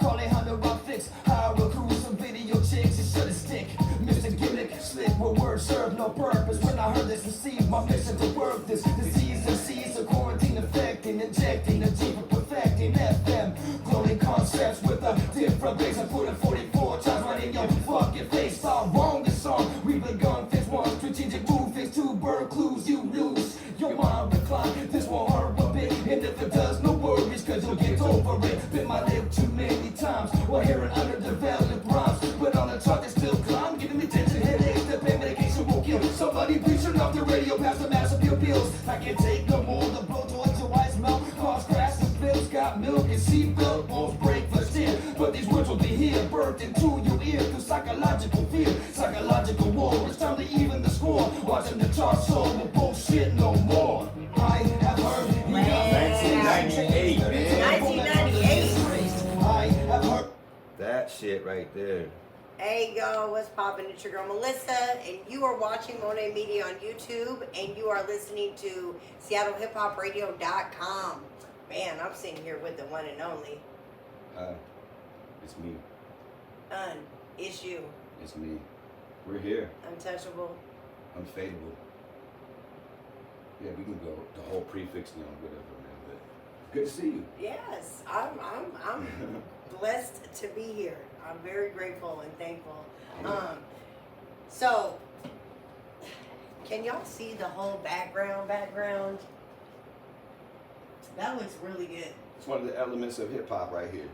Alejandro, I fix. I will cruise some video chicks, it should stick. Mr. Gimmick, slick with words serve no purpose. When I heard this, received my mission to work this disease and seize a quarantine affecting, injecting the G for perfecting FM. Cloning concepts with a different base. I put it 44 times right in your fucking face. Stop wrong this song. We've begun phase one, strategic move, phase two, bird clues, you lose. Your mind recline, this won't hurt a bit. And if it does, no worries, cause you'll get over it. Bit my lip too many times, while hearing underdeveloped rhymes. But on the chart, they still climb, giving me tension, headaches. The pain medication will kill. Somebody please turn off the radio, past the mass appeal pills. I can't take no more, the blowtorch, your eyes melt. Cause grass and pills, got milk and seatbelt. Won't breakfast here, but these words will be here, birthed into your ear through psychological fear, psychological war. It's time to even the score. Watching the chart, so we'll bullshit no more. I have heard. 1998, man. 1998. I have heard. That shit right there. Hey yo, what's poppin'? It's your girl Melissa, and you are watching Monae Media on YouTube, and you are listening to SeattleHipHopRadio.com. Man, I'm sitting here with the one and only. It's me. It's you. It's me. We're here. Untouchable. Unfadable. Yeah, we can go the whole prefix now, whatever, man. But good to see you. Yes, I'm blessed to be here. I'm very grateful and thankful. So, can y'all see the whole background? That looks really good. It's one of the elements of hip hop right here.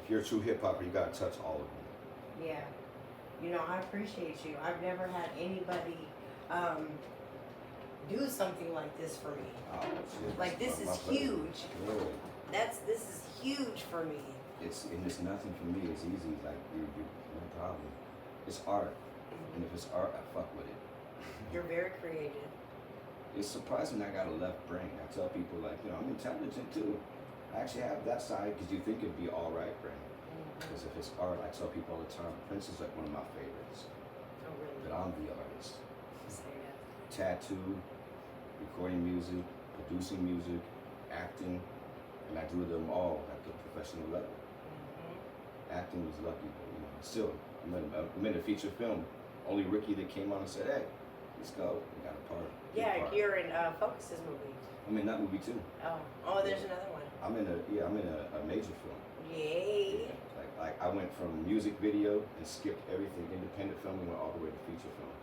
If you're a true hip hopper, you gotta touch all of them. Yeah. You know, I appreciate you. I've never had anybody do something like this for me. Oh, shit. Like, this is huge. This is huge for me. It's nothing for me. It's easy. Like you no problem. It's art, and if it's art, I fuck with it. You're very creative. It's surprising I got a left brain. I tell people like, I'm intelligent too. I actually have that side because you think it'd be all right brain. Because if it's art, I tell people all the time, Prince is like one of my favorites. Oh really? But I'm the artist. Say that. Tattoo, recording music, producing music, acting, and I do them all at the professional level. Acting was lucky, but still, I'm in a feature film. Only rookie that came on and said, "Hey, let's go." We got a part. Yeah, you're in Focus's movie. I'm in that movie too. Oh, there's another one. I'm in a major film. Yay. Like I went from music video and skipped everything independent film and went all the way to feature film.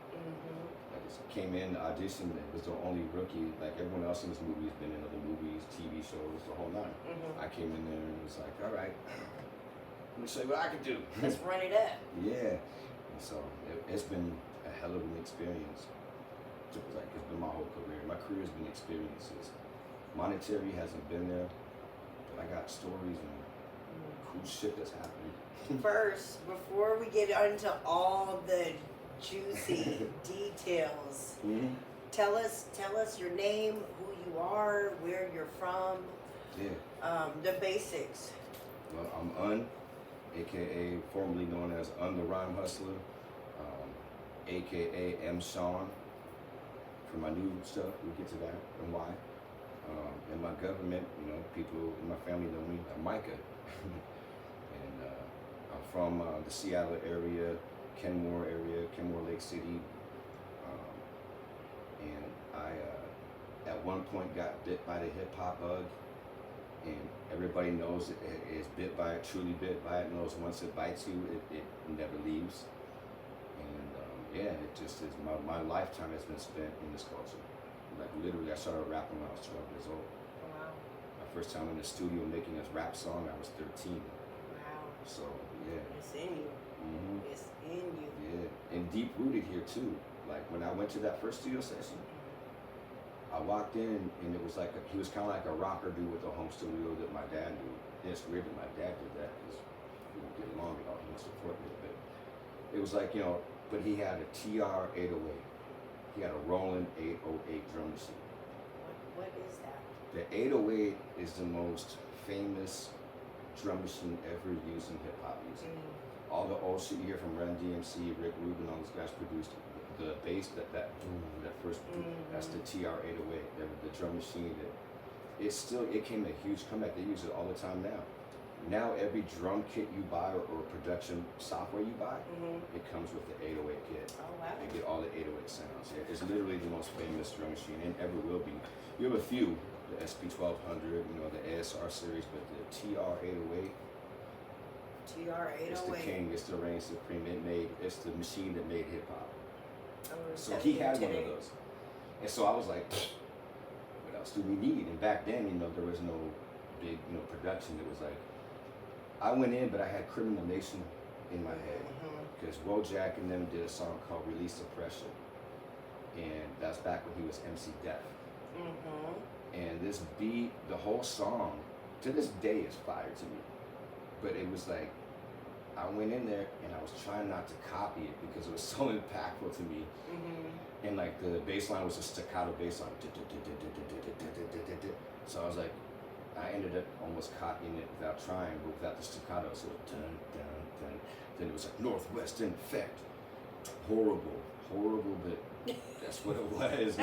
I just came in, auditioned, and was the only rookie. Like everyone else in this movie has been in other movies, TV shows, the whole nine. I came in there and was like, all right, let me show you what I can do. Let's run it up. Yeah. And so it's been a hell of an experience. It's been my whole career. My career has been experiences. Monetary hasn't been there, but I got stories and cool shit that's happening. First, before we get into all the juicy details, tell us your name, who you are, where you're from. Yeah. The basics. Well, I'm aka formerly known as the Rhyme Hustla, aka M. Sean. For my new stuff, we'll get to that and why. In my government, people in my family know me, Micah. And I'm from the Seattle area, Kenmore Lake City. And I, at one point, got bit by the hip hop bug. And everybody knows it is bit by it, truly bit by it, knows once it bites you, it never leaves. And it just is, my lifetime has been spent in this culture. Like literally, I started rapping when I was 12 years old. Wow. My first time in the studio making a rap song, I was 13. Wow. So, yeah. It's in you. It's in you. Yeah, and deep rooted here too. Like when I went to that first studio session, I walked in and it was like, he was kind of like a rocker dude with a home studio that my dad knew. Yeah, it's weird that my dad did that because we don't get along at all. He don't support me, but it was like, but he had a TR 808. He had a Roland 808 drum machine. What is that? The 808 is the most famous drum machine ever used in hip hop music. All the old shit you hear from Run DMC, Rick Rubin, all those guys produced. The bass, that first, that's the TR 808. The drum machine it came a huge comeback. They use it all the time now. Now every drum kit you buy or production software you buy, Mm-hmm. it comes with the 808 kit. Oh wow. You get all the 808 sounds. It's literally the most famous drum machine and ever will be. You have a few, the SP1200, the ASR series, but the TR808, TR808. it's the king, it's the reign supreme. It's the machine that made hip hop. Oh, So he had one of those. And so I was like, what else do we need? And back then, there was no big, production. It was like, I went in, but I had Criminal Nation in my head. Because Wojak and them did a song called Release Suppression. And that's back when he was MC Def. And this beat, the whole song, to this day is fire to me. But it was like, I went in there and I was trying not to copy it because it was so impactful to me. And like the bass line was a staccato bass line. So I was like, I ended up almost copying it without trying, but without the staccato. So dun, dun, dun. Then it was like Northwestern Effect. Horrible, but that's what it was,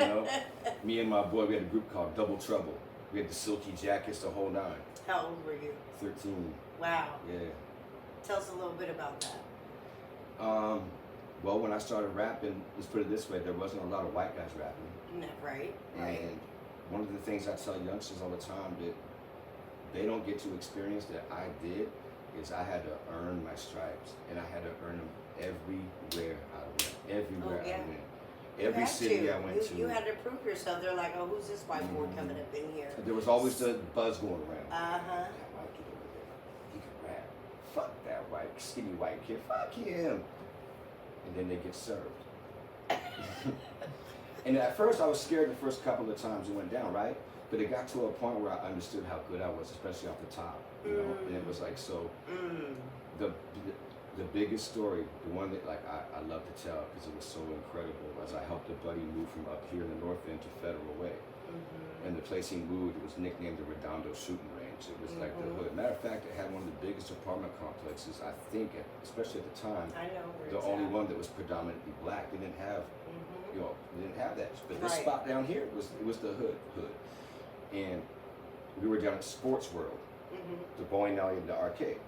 Me and my boy, we had a group called Double Trouble. We had the silky jackets, the whole nine. How old were you? 13. Wow. Yeah. Tell us a little bit about that. Well, when I started rapping, let's put it this way, there wasn't a lot of white guys rapping. No, right. And one of the things I tell youngsters all the time that they don't get to experience that I did is I had to earn my stripes, and I had to earn them everywhere I went. Everywhere I went. Every city I went to. You had to prove yourself. They're like, oh, who's this white boy coming up in here? There was always the buzz going around. Uh-huh. That white kid over there, he can rap. Fuck that skinny white kid. Fuck him. And then they get served. And at first I was scared the first couple of times it went down, right? But it got to a point where I understood how good I was, especially off the top, And it was like, so the biggest story, the one that I love to tell because it was so incredible, was I helped a buddy move from up here in the north end to Federal Way. And the place he moved, it was nicknamed the Redondo Shooting Range. It was like the hood. Matter of fact, it had one of the biggest apartment complexes, I think, especially at the time. I know where the it's only at. one that was predominantly black. They didn't have, they didn't have that. But this Right. spot down here was the hood. And we were down at Sports World, the bowling alley and the arcade.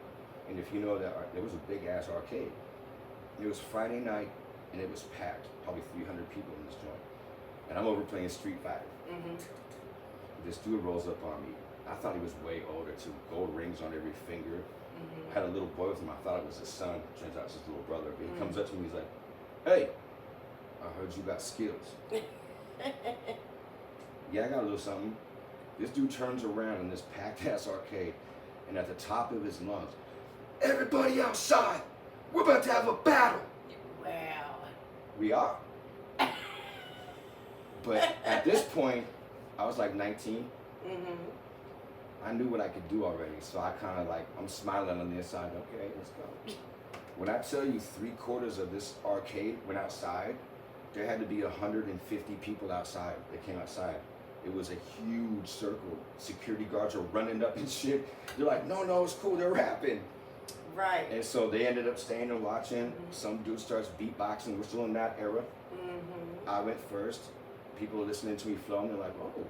And if you know that, there was a big ass arcade. It was Friday night, and it was packed, probably 300 people in this joint. And I'm over playing Street Fighter. This dude rolls up on me. I thought he was way older too. Gold rings on every finger. Had a little boy with him. I thought it was his son. Turns out it's his little brother. But he comes up to me. He's like, "Hey, I heard you got skills." Yeah, I got a little something. This dude turns around in this packed ass arcade, and at the top of his lungs, "Everybody outside! We're about to have a battle." Wow. We are. But at this point, I was like 19. I knew what I could do already, so I kind of I'm smiling on the inside. Okay, let's go. When I tell you 3/4 of this arcade went outside, there had to be 150 people outside that came outside. It was a huge circle. Security guards were running up and shit. They're like, no, it's cool, they're rapping. Right. And so they ended up staying and watching. Some dude starts beatboxing. We're still in that era. I went first. People are listening to me flow, and they're like, oh.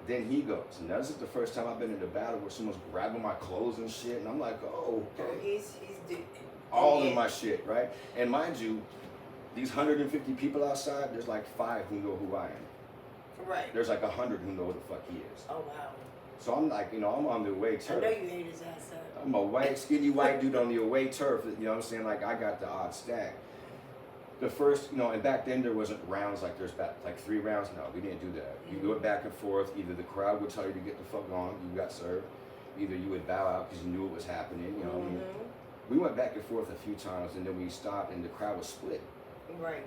Then he goes. And this is the first time I've been in a battle where someone's grabbing my clothes and shit, and I'm like, oh, okay. He's All of my shit, right? And mind you, these 150 people outside, there's like 5 who know who I am. Right. There's like 100 who know who the fuck he is. Oh, wow. So I'm like, I'm on the away turf. I know you ate his ass up. I'm a white, skinny white dude on the away turf. You know what I'm saying? Like, I got the odd stack. The first, and back then there wasn't rounds like there's like 3 rounds. No, we didn't do that. You went back and forth. Either the crowd would tell you to get the fuck on, you got served. Either you would bow out because you knew it was happening. You know what I mean? We went back and forth a few times, and then we stopped, and the crowd was split. Right.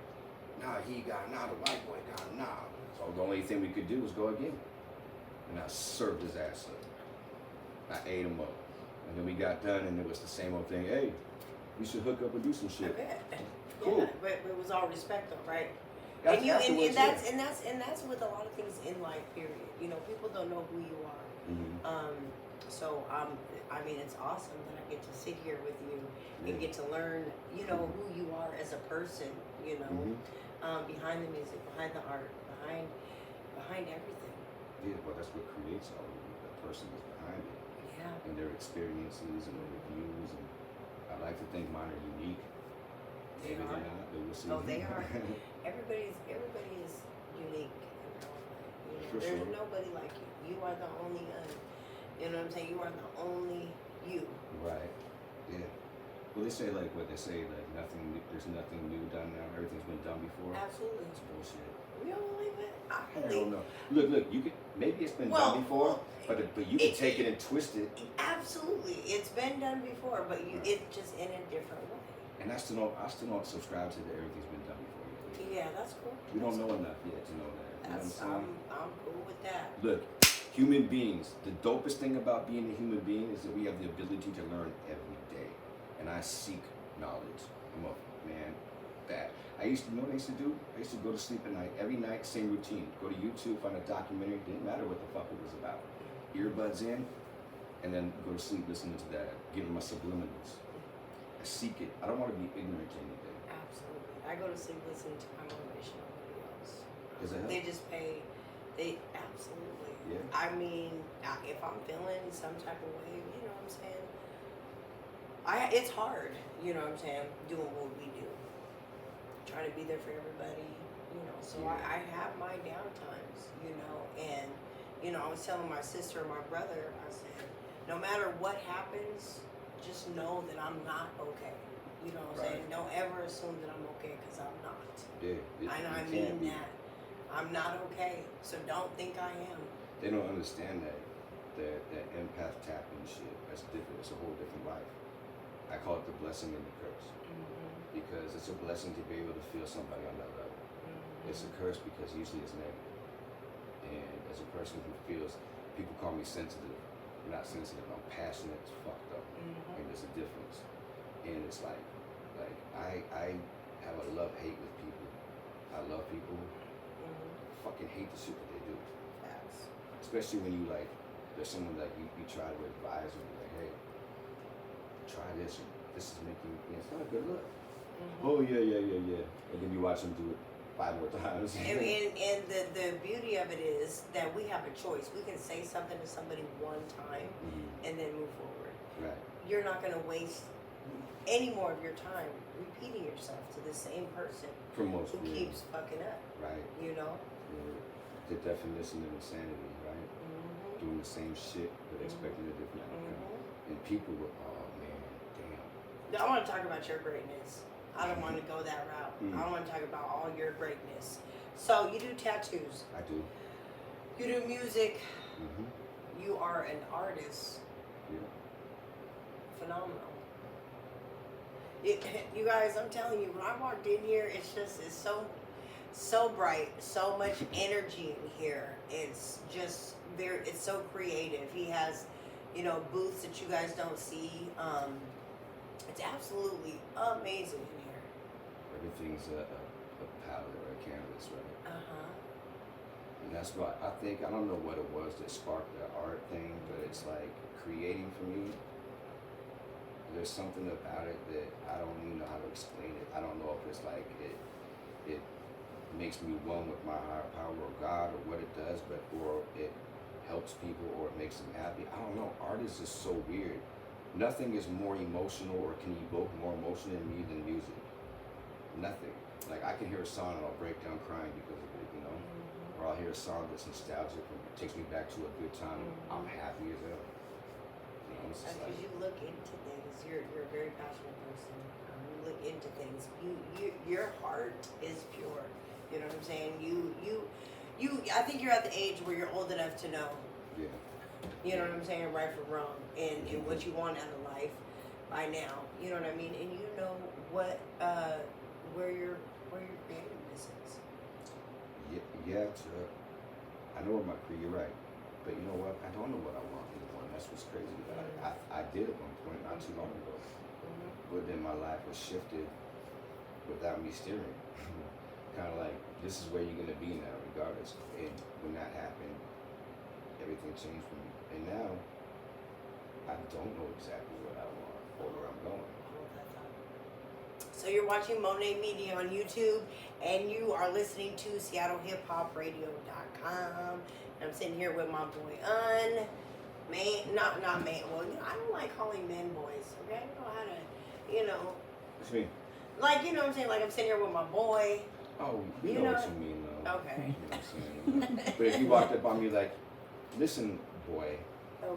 Nah, he got, nah, the white boy got, nah. So the only thing we could do was go again. And I served his ass up. I ate him up. And then we got done, and it was the same old thing. Hey, we should hook up and do some shit. Okay. Cool. Yeah, but it was all respect though, right? That's And afterwards, that's with a lot of things in life, period. People don't know who you are. So I mean, it's awesome that I get to sit here with you and get to learn, who you are as a person, behind the music, behind the art, behind everything. Yeah, well, that's what creates all of you. That person is behind it. Yeah. Yeah. and their experiences and their reviews, and I like to think mine are unique. They Maybe are. they're not, but we'll see. Oh, they are. Everybody is unique in their own way. You know, For there's sure. nobody like you. You are the only you know what I'm saying? You are the only you. Right. Yeah. Well, they say like what they say like nothing. There's nothing new done now. Everything's been done before. Absolutely. It's bullshit. You don't believe it? I I believe don't know. Look. You can maybe it's been Well, done before, but you can it- take it and twist it. Absolutely. It's been done before, but Right. it's just in a different way. And I still don't subscribe to that everything's been done before yet. Yeah, that's cool. We don't That's know cool. enough yet to know that. You know That's what I'm saying? I'm cool with that. Look, human beings. The dopest thing about being a human being is that we have the ability to learn every day. And I seek knowledge. I'm a man that I used to, you know what I used to do? I used to go to sleep at night, every night, same routine. Go to YouTube, find a documentary, didn't matter what the fuck it was about. Earbuds in, and then go to sleep listening to that, giving my subliminals. I seek it. I don't want to be ignorant to anything. Absolutely. I go to sleep listening to my motivational videos. Does it help? They just they absolutely. Yeah. I mean, if I'm feeling some type of way, you know what I'm saying? It's hard, you know what I'm saying, doing what we do. Trying to be there for everybody, you know. So Yeah. I have my downtimes, you know, and you know, I was telling my sister and my brother, I said, no matter what happens, just know that I'm not okay. You know what I'm saying? Don't ever assume that I'm okay, because I'm not. Yeah. And I you mean can't be. that. I'm not okay. So don't think I am. They don't understand that empath tapping shit. That's different. It's a whole different life. I call it the blessing and the curse. Because it's a blessing to be able to feel somebody on that level. It's a curse because usually it's negative. And as a person who feels, people call me sensitive. I'm not sensitive. I'm passionate as fuck though. And there's a difference. And it's like I have a love-hate with people. I love people. Fucking hate the shit that they do. Facts. Especially when you like, there's someone that you try to advise them like, hey, try this. This is making it's not a good look. Oh yeah. And then you watch them do it 5 more times. And the beauty of it is that we have a choice. We can say something to somebody one time and then move forward. Right. You're not going to waste any more of your time repeating yourself to the same person For most who people. keeps fucking up. Right. You know? The definition of insanity, right? Doing the same shit but expecting a different outcome. And people were, oh man, damn. I want to talk about your greatness. I don't want to go that route. I want to talk about all your greatness. So you do tattoos. I do. You do music. You are an artist. Yeah. Phenomenal. You guys, I'm telling you, when I walked in here, it's so bright, so much energy in here. It's just it's so creative. He has, you know, booths that you guys don't see. It's absolutely amazing in here. Everything's a palette or a canvas, right? Uh-huh. And that's why I think, I don't know what it was that sparked the art thing, but it's like creating for me. There's something about it that I don't even know how to explain it. I don't know if it's like it makes me one with my higher power or God or what it does, but or it helps people or it makes them happy. I don't know. Art is just so weird. Nothing is more emotional or can evoke more emotion in me than music. Nothing. Like I can hear a song and I'll break down crying because of it, you know? Or I'll hear a song that's nostalgic and it takes me back to a good time. I'm happy as hell. You know, it's just Because like, you look into things. You're a very passionate person. You look into things. Your heart is pure. You know what I'm saying? I think you're at the age where you're old enough to know. yeah. You know what I'm saying? Right from wrong. And what you want out of life by now. You know what I mean? And you know what where your creativeness is. Yeah, I know what you're right. But you know what? I don't know what I want anymore. That's what's crazy. I did at one point not too long ago. But then my life was shifted without me steering. Kind of like, this is where you're going to be now, regardless. And when that happened, everything changed for me. And now, I don't know exactly what I want or where I'm going. So you're watching Monae Media on YouTube, and you are listening to SeattleHipHopRadio.com. I'm sitting here with my boy Un. not man. Well, you know, I don't like calling men boys. Okay, I don't know how to, you know. What you mean? Like, you know what I'm saying? Like I'm sitting here with my boy. Oh, you You know know- what you mean, though. Okay. You know what I'm saying? But if you walked up on me like, listen, boy,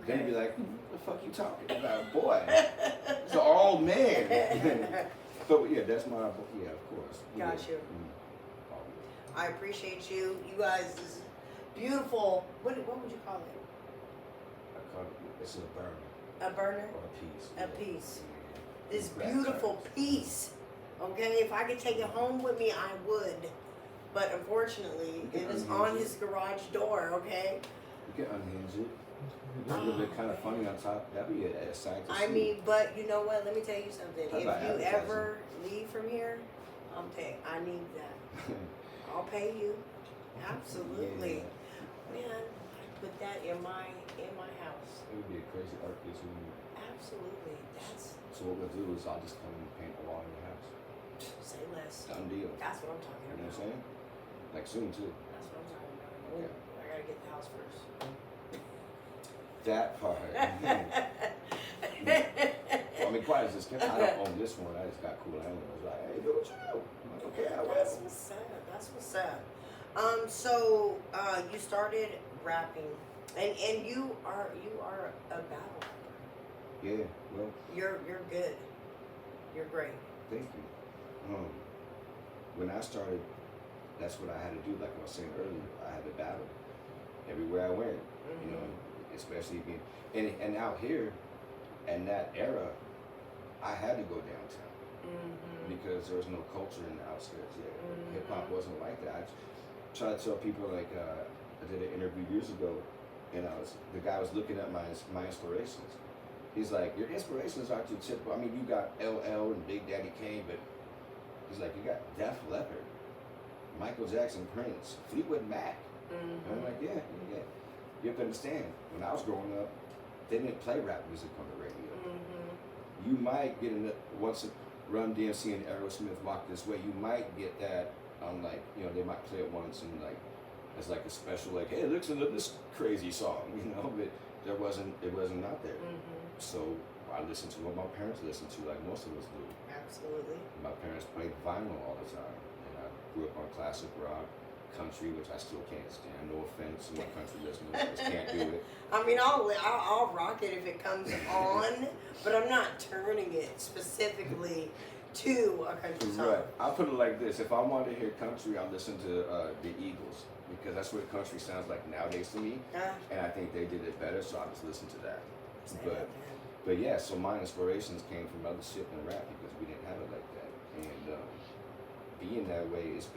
then you'd be like, what the fuck you talking about, boy? It's an old man. So, yeah, that's my, yeah, of course. Got Yeah. you. Oh, I appreciate you. You guys, this is beautiful. What would you call it? I call it, it's a burner A burner? or a piece. A yeah. piece. Yeah. This Black beautiful tires. piece. Okay, if I could take it home with me, I would. But unfortunately, You can it is unhinge on it. his garage door. Okay. You can unhinge it. It's a little bit kind of funny on top. That'd be a sight to see. I mean, but you know what? Let me tell you something. How If about you advertising? ever leave from here, I need that. I'll pay you. Absolutely. Yeah. Man, I put that in my house. It would be a crazy art piece. Wouldn't it? Absolutely. That's So what we'll do is I'll just come and paint a wall in your house. say less. Done deal. That's what I'm talking You know about. what I'm saying? Like soon too. That's what I'm talking about. Okay. I gotta get the house first. That part. I mean, quite as this, I don't own this one. I just got cool animals. Like, hey, do what you do. I'm like, okay, I That's will. what's up. That's what's up. So you started rapping, and you are a battle rapper. Yeah, well, You're good. You're great. thank you. When I started, that's what I had to do. Like I was saying earlier, I had to battle everywhere I went. You know, especially being and out here, in that era, I had to go downtown because there was no culture in the outskirts yet. Hip hop wasn't like that. I try to tell people like I did an interview years ago, and the guy was looking at my inspirations. He's like, your inspirations aren't too typical. I mean, you got LL and Big Daddy Kane, but he's like, you got Def Leppard, Michael Jackson, Prince, Fleetwood Mac. And I'm like, yeah. You have to understand, when I was growing up, they didn't play rap music on the radio. You might get once Run DMC and Aerosmith Walk This Way, you might get that on like, you know, they might play it once and like, as like a special, like, hey, listen to this crazy song, you know, but it wasn't out there. So I listened to what my parents listened to, like most of us do. Absolutely. My parents played vinyl all the time, and I grew up on classic rock, country, which I still can't stand. No offense to my country listeners, I just can't do it. I mean, I'll rock it if it comes on, but I'm not turning it specifically to a country song. Right. I'll put it like this: if I want to hear country, I'll listen to the Eagles because that's what country sounds like nowadays to me, and I think they did it better, so I'll just listen to that. But yeah, so my inspirations came from other shit than rap because we didn't have it like that. And being that way, I've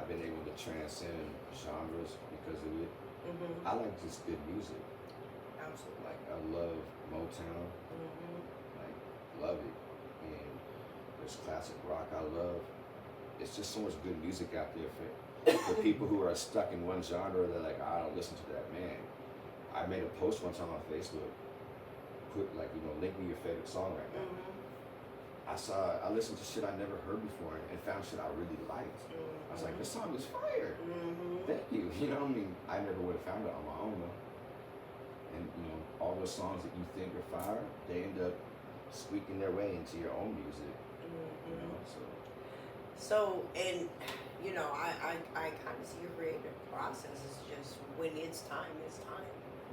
been able to transcend genres because of it. I like just good music. Absolutely. Like I love Motown, like love it. And there's classic rock I love. It's just so much good music out there for people who are stuck in one genre. They're like, I don't listen to that. Man, I made a post one time on Facebook. Put like, you know, link me your favorite song right now. I listened to shit I never heard before and found shit I really liked. I was like, this song is fire. Thank you. You know what I mean? I never would have found it on my own though. And you know, all those songs that you think are fire, they end up squeaking their way into your own music. You know, So, and you know, I kind of see your creative process is just when it's time, it's time.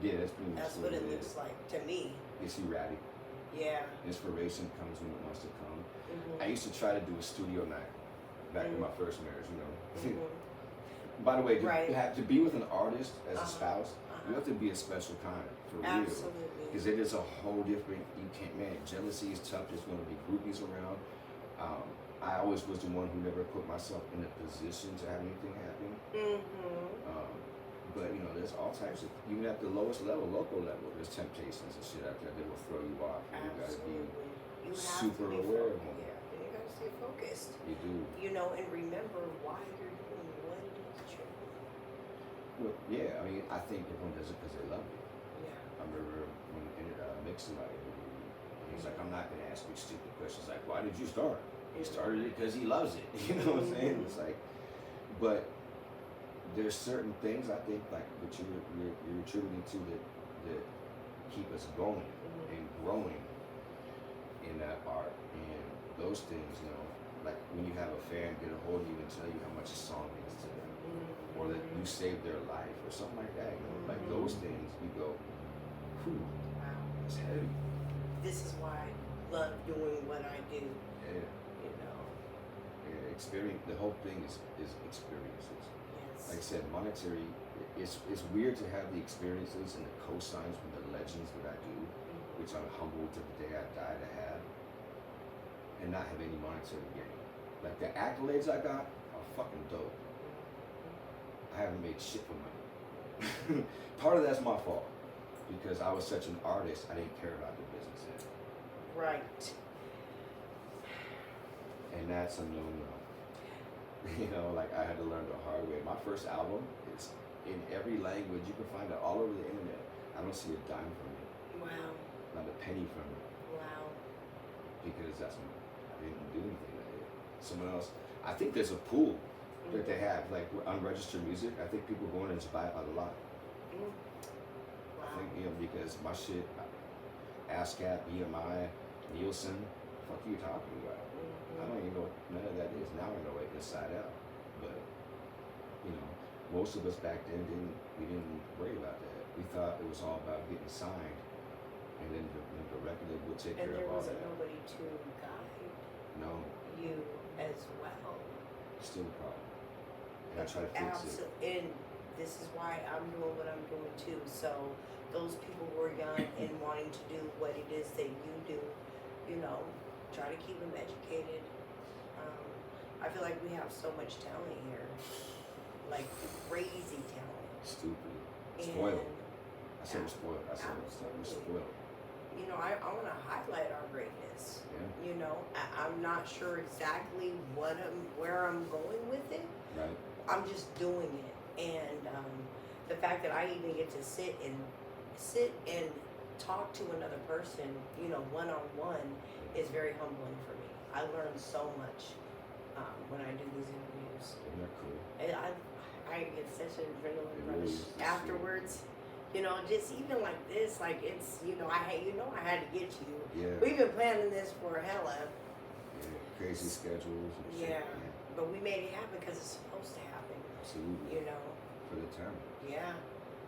Yeah, that's pretty much That's what it looks like to me. Is he ratty? Yeah. Inspiration comes when it wants to come. I used to try to do a studio night back in my first marriage, you know. By the way, to be with an artist as a spouse, you have to be a special kind, for real. Absolutely. Because it is a whole different, you can't, man, jealousy is tough. There's going to be groupies around. I always was the one who never put myself in a position to have anything happen. But, you know, there's all types of, even at the lowest level, local level, there's temptations and shit out there that will throw you off. And you got to be super aware of them. Yeah, and you got to stay focused. You do. You know, and remember why you're doing what it is that you're doing. Well, yeah, I mean, I think everyone does it because they love it. Yeah. I remember when Mixon interviewed me, he's like, I'm not going to ask you stupid questions like, why did you start? He started it because he loves it. You know what I'm saying? It's like, but there's certain things I think like that you're attributing to that keep us going and growing in that art. And those things, you know, like when you have a fan get a hold of you and tell you how much a song means to them, or that you saved their life or something like that, you know, like those things, you go, whew, Wow. that's heavy. This is why I love doing what I do. Yeah. You know. Yeah, experience. The whole thing is experiences. Yes. Like I said, monetary. It's weird to have the experiences and the cosigns from the legends that I do, which I'm humbled to the day I die to have, and not have any monetary gain. Like the accolades I got are fucking dope. I haven't made shit for money. Part of that's my fault because I was such an artist. I didn't care about the business end. Right. And that's a no-no. You know, like I had to learn the hard way. My first album is in every language. You can find it all over the internet. I don't see a dime from it. Wow. Not a penny from it. Wow. Because I didn't do anything with it. Someone else. I think there's a pool that they have, like unregistered music. I think people go in and just buy it by the lot. Wow. I think, you know, because my shit, ASCAP, EMI, Nielsen, fuck you talking about? I don't even know what none of that is. Now I know it inside out. But, you know, most of us back then we didn't worry about that. We thought it was all about getting signed, and then the record label would take And care there of all wasn't that. nobody to guide No, you as well. still a problem. And I try to fix it. And this is why I'm doing what I'm doing too. So those people who are young and wanting to do what it is that you do, you know, try to keep them educated. I feel like we have so much talent here, like crazy talent. Stupid. And Spoiled. I said we're spoiled. I said we're spoiled. you know, I want to highlight our greatness. Yeah. You know, I'm not sure exactly where I'm going with it. Right. I'm just doing it, and the fact that I even get to sit and talk to another person, you know, one on one, is very humbling for me. I learn so much when I do these interviews. Isn't that cool? And I get such an adrenaline It really rush is. afterwards. You know, just even like this, like it's, you know, I had to get you. Yeah. We've been planning this for hella. Yeah. Crazy schedules. And shit. Yeah. But we made it happen because it's supposed to happen. Absolutely. You know. For the time. Yeah.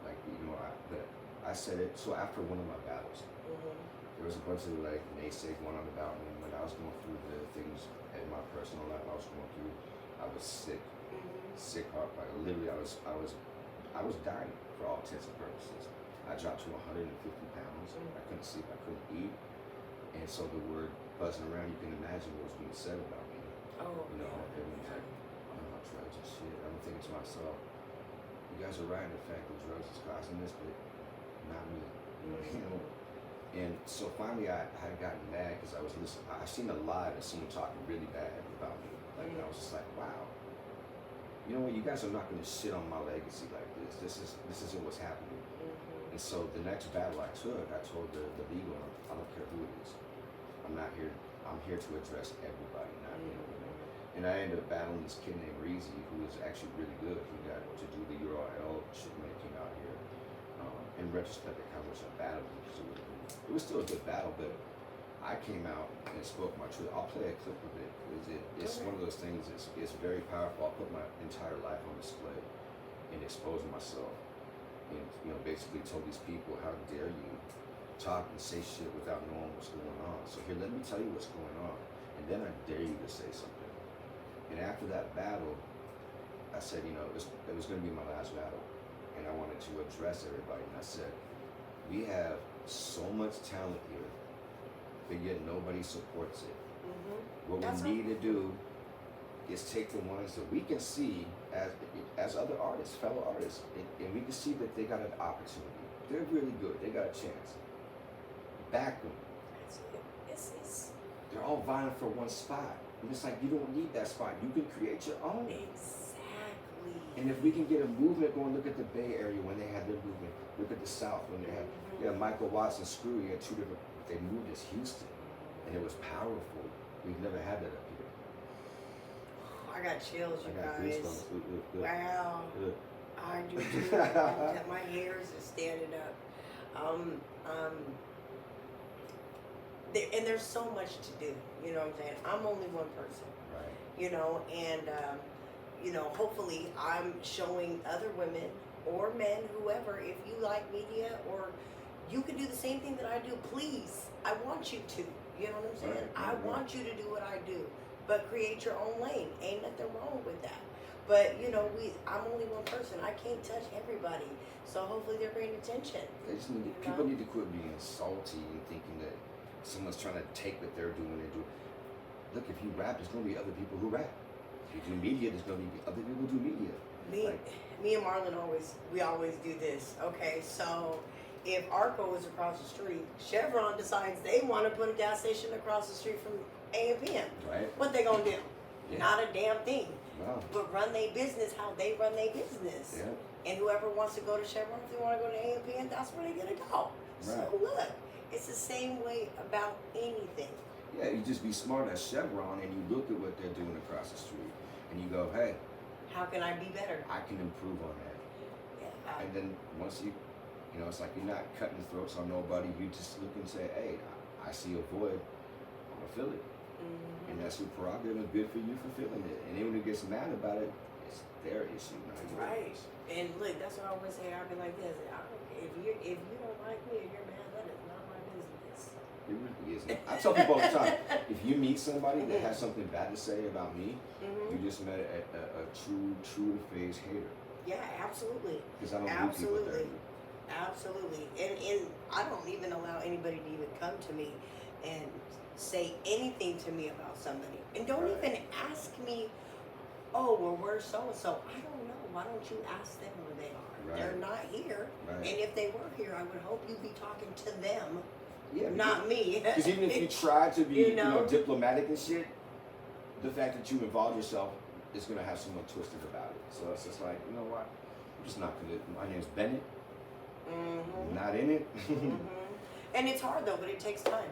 Like, you know, I said it. So after one of my battles, there was a bunch of like naysays going on about me when I was going through the things in my personal life I was going through. I was sick, sick heart. Like literally, I was dying for all intents and purposes. I dropped to 150 pounds. I couldn't sleep. I couldn't eat. And so the word buzzing around, you can imagine what was being said about me. Oh. You know, everyone's like, I'm on drugs and shit. I'm thinking to myself, you guys are right in the fact that drugs is causing this, but not me. You know. And so finally, I had gotten mad because I was listening. I seen a live of someone talking really bad about me. Like I was just like, wow. You know what? You guys are not going to shit on my legacy like this. This isn't what's happening. And so the next battle I took, I told the legal, I don't care who it is. I'm not here. I'm here to address everybody, not him. You know? And I ended up battling this kid named Reezy, who was actually really good. He got to do the URL shit when it came out here. In retrospect, I kind of wish I battled him because it was still a good battle, but I came out and spoke my truth. I'll play a clip of it. It's one of those things. It's very powerful. I'll put my entire life on display and expose myself, and basically told these people, how dare you talk and say shit without knowing what's going on. So here, let me tell you what's going on, and then I dare you to say something. And after that battle, I said, it was going to be my last battle, and I wanted to address everybody. And I said, we have so much talent here, but yet nobody supports it. What we need to do is take the ones that we can see as other artists, fellow artists, and we can see that they got an opportunity. They're really good. They got a chance. Back them. They're all vying for one spot. And it's like, you don't need that spot. You can create your own. Exactly. And if we can get a movement going, look at the Bay Area when they had their movement. Look at the South when they had Michael Watts and Screw. You had two different, they moved as Houston. And it was powerful. We've never had that up here. I got chills, you I got guys. goosebumps. Wow. Look. I do too. My hairs are standing up. And there's so much to do. You know what I'm saying? I'm only one person. Right. You know, and hopefully I'm showing other women or men, whoever, if you like media or you can do the same thing that I do, please. I want you to. You know what I'm saying? Right. I want you to do what I do, but create your own lane. Ain't nothing wrong with that. But I'm only one person. I can't touch everybody. So hopefully they're paying attention. People need to quit being salty and thinking that someone's trying to take what they're doing and do. Look, if you rap, there's gonna be other people who rap. If you do media, there's gonna be other people who do media. Me and Marlon always do this. Okay, so if Arco is across the street, Chevron decides they want to put a gas station across the street from A&PM. Right. What they gonna do? Yeah. Not a damn thing. Wow. But run their business how they run their business. Yeah. And whoever wants to go to Chevron, if they want to go to A&PM, that's where they're gonna go. Right. So look, it's the same way about anything. Yeah, you just be smart as Chevron and you look at what they're doing across the street and you go, hey, How can I be better? I can improve on that. Yeah. And then once it's like you're not cutting throats on nobody. You just look and say, hey, I see a void. I'm going to fill it. Mm-hmm. And that's your prerogative and good for you for filling it. And anyone who gets mad about it, it's their issue, not yours. Right. And look, that's what I always say. I'll be like this. If you don't like me or you're mad, that is not my business. It really isn't. I tell people all the time, if you meet somebody that has something bad to say about me, you just met a true to face hater. Yeah, absolutely. Because I don't do people dirty. Absolutely. And I don't even allow anybody to even come to me and say anything to me about somebody. And don't even ask me, oh, well, where's so-and-so? I don't know. Why don't you ask them where they are? Right. They're not here. Right. And if they were here, I would hope you'd be talking to them, Yeah, not me. Because even if you try to be diplomatic and shit, the fact that you involve yourself is going to have someone twisted about it. So it's just like, you know what? I'm just not going to. My name's Bennett. Mm-hmm. Not in it. And it's hard though, but it takes time.